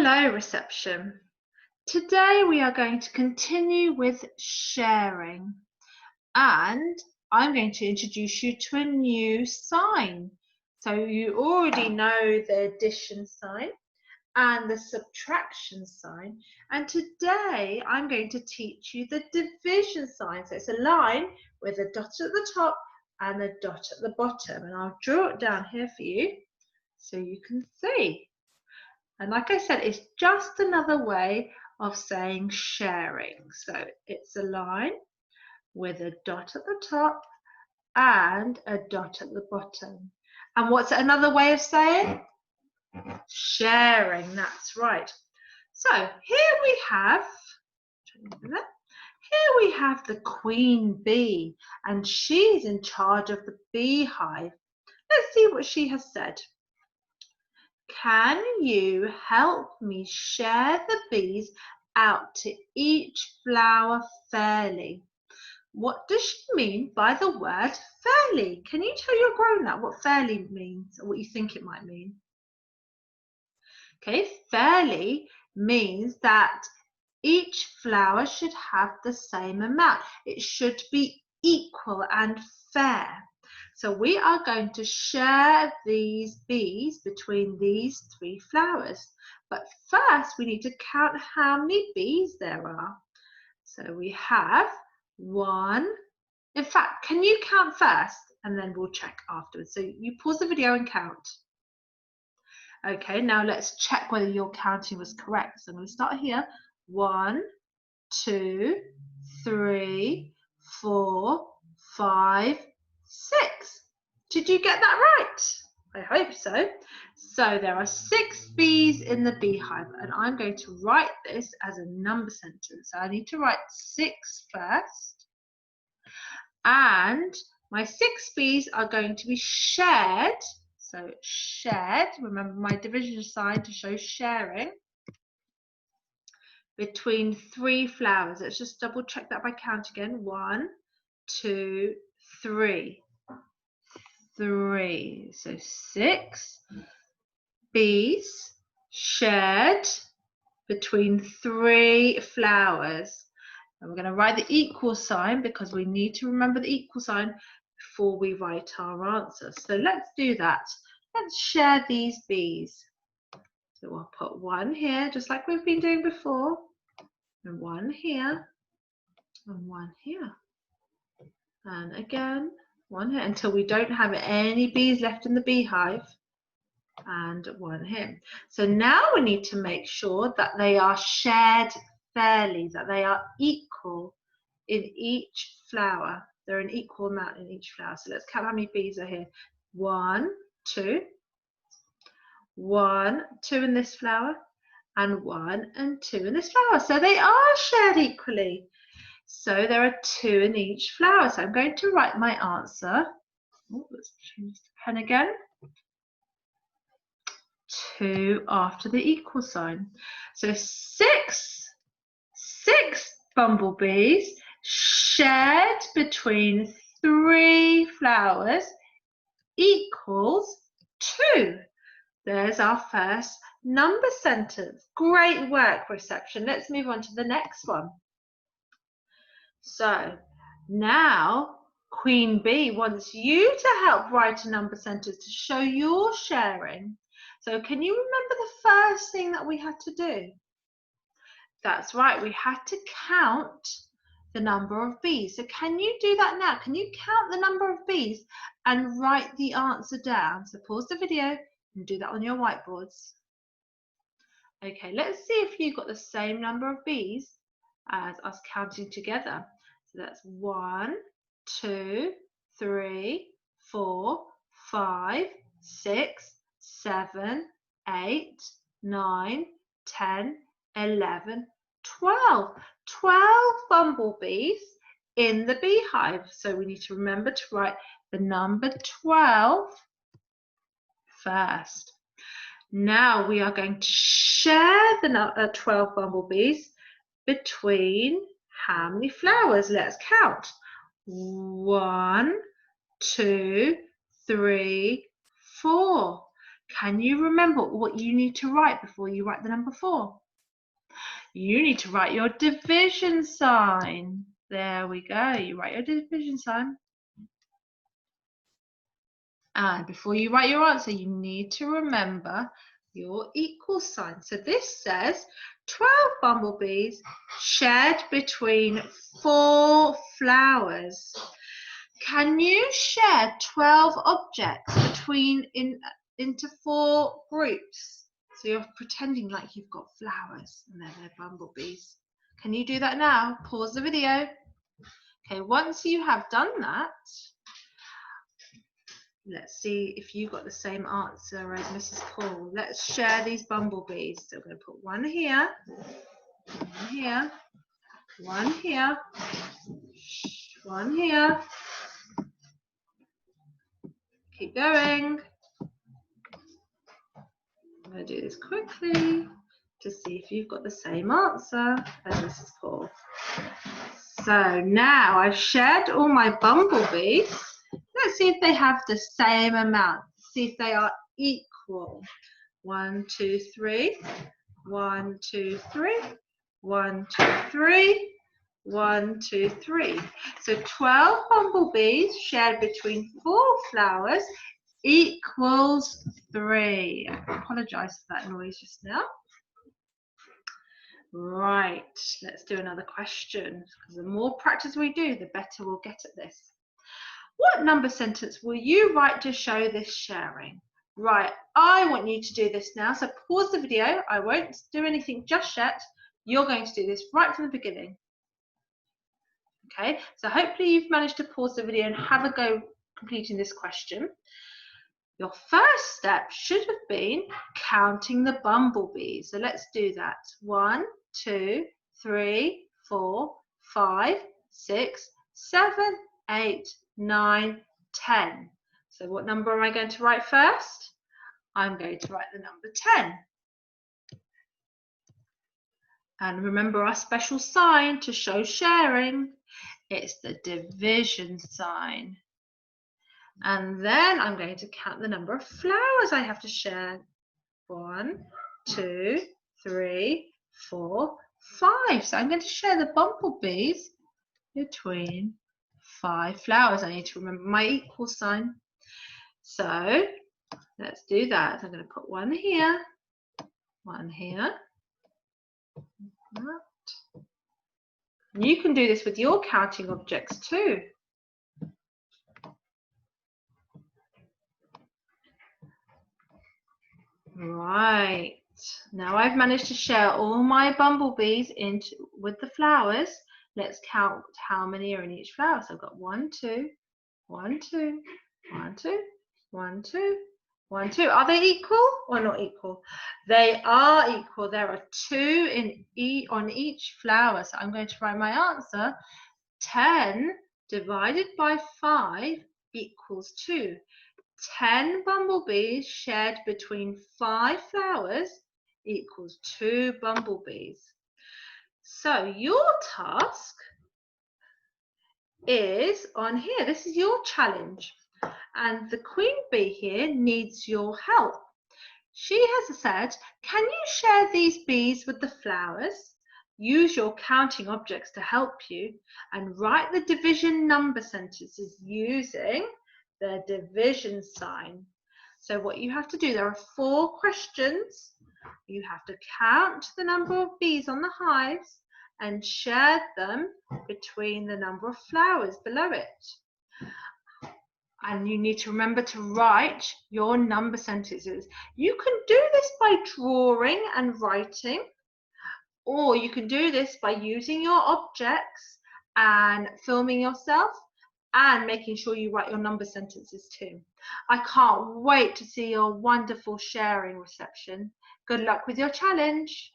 Hello, reception. Today we are going to continue with sharing, and I'm going to introduce you to a new sign. So you already know the addition sign and the subtraction sign, and today I'm going to teach you the division sign. So it's a line with a dot at the top and a dot at the bottom, and I'll draw it down here for you so you can see. And like I said, it's just another way of saying sharing. So it's a line with a dot at the top and a dot at the bottom. And what's another way of saying? Sharing, that's right. So here we have the queen bee, and she's in charge of the beehive. Let's see what she has said. Can you help me share the bees out to each flower fairly? What does she mean by the word fairly? Can you tell your grown-up what fairly means, or what you think it might mean? Okay, fairly means that each flower should have the same amount. It should be equal and fair. So we are going to share these bees between these three flowers. But first we need to count how many bees there are. So we have 1. In fact, can you count first and then we'll check afterwards. So you pause the video and count. Okay, now let's check whether your counting was correct. So I'm going to start here. 1, 2, 3, 4, 5, 6. Did you get that right? I hope so. So there are 6 bees in the beehive, and I'm going to write this as a number sentence. So I need to write 6 first, and my 6 bees are going to be shared. So shared, remember my division sign to show sharing, between 3 flowers. Let's just double check that by count again. 1, 2, 3. 3. So 6 bees shared between 3 flowers. And we're going to write the equal sign because we need to remember the equal sign before we write our answer. So let's do that. Let's share these bees. So we'll put 1 here, just like we've been doing before, and 1 here, and 1 here, and again 1 here, until we don't have any bees left in the beehive, and 1 here. So now we need to make sure that they are shared fairly, that they are equal in each flower. They're an equal amount in each flower. So let's count how many bees are here. 1, 2, 1, 2 in this flower, and 1 and 2 in this flower. So they are shared equally. So there are 2 in each flower. So I'm going to write my answer. Oh, let's change the pen again. 2 after the equal sign. So 6 bumblebees shared between 3 flowers equals 2. There's our first number sentence. Great work, reception. Let's move on to the next one. So now Queen Bee wants you to help write a number sentence to show your sharing. So can you remember the first thing that we had to do? That's right, we had to count the number of bees. So can you do that now? Can you count the number of bees and write the answer down? So pause the video and do that on your whiteboards. Okay, let's see if you got the same number of bees as us counting together. So that's 1, 2, 3, 4, 5, 6, 7, 8, 9, 10, 11, 12. 12 bumblebees in the beehive. So we need to remember to write the number 12 first. Now we are going to share the 12 bumblebees between how many flowers? Let's count. 1, 2, 3, 4. Can you remember what you need to write before you write the number 4? You need to write your division sign. There we go. You write your division sign. And before you write your answer, you need to remember your equal sign. So this says 12 bumblebees shared between 4 flowers. Can you share 12 objects into 4 groups? So you're pretending like you've got flowers and they're bumblebees. Can you do that now? Pause the video. Okay, once you have done that, let's see if you got the same answer as Mrs. Paul. Let's share these bumblebees. So we're going to put one here, one here, one here, one here. Keep going. I'm going to do this quickly to see if you've got the same answer as Mrs. Paul. So now I've shared all my bumblebees. Let's see if they have the same amount. See if they are equal. 1, 2, 3. 1, 2, 3. 1, 2, 3. 1, 2, 3. So 12 bumblebees shared between 4 flowers equals 3. I apologise for that noise just now. Right, let's do another question, because the more practice we do, the better we'll get at this. What number sentence will you write to show this sharing? Right, I want you to do this now, so pause the video. I won't do anything just yet. You're going to do this right from the beginning. Okay, so hopefully you've managed to pause the video and have a go completing this question. Your first step should have been counting the bumblebees. So let's do that. 1, 2, 3, 4, 5, 6, 7, 8, 9, 10. So what number am I going to write first? I'm going to write the number 10. And remember our special sign to show sharing. It's the division sign. And then I'm going to count the number of flowers I have to share. 1, 2, 3, 4, 5. So I'm going to share the bumblebees between 5 flowers. I need to remember my equal sign. So let's do that. I'm going to put one here, one here. You can do this with your counting objects too. Right, now I've managed to share all my bumblebees with the flowers. Let's count how many are in each flower. So I've got 1, 2, 1, 2, 1, 2, 1, 2, 1, 2. Are they equal or not equal? They are equal. There are 2 on each flower. So I'm going to write my answer. 10 divided by 5 equals 2. 10 bumblebees shared between 5 flowers equals 2 bumblebees. So your task is on here. This is your challenge. And the queen bee here needs your help. She has said, can you share these bees with the flowers? Use your counting objects to help you and write the division number sentences using the division sign. So what you have to do, there are 4 questions. You have to count the number of bees on the hives and share them between the number of flowers below it. And you need to remember to write your number sentences. You can do this by drawing and writing, or you can do this by using your objects and filming yourself and making sure you write your number sentences too. I can't wait to see your wonderful sharing reception. Good luck with your challenge.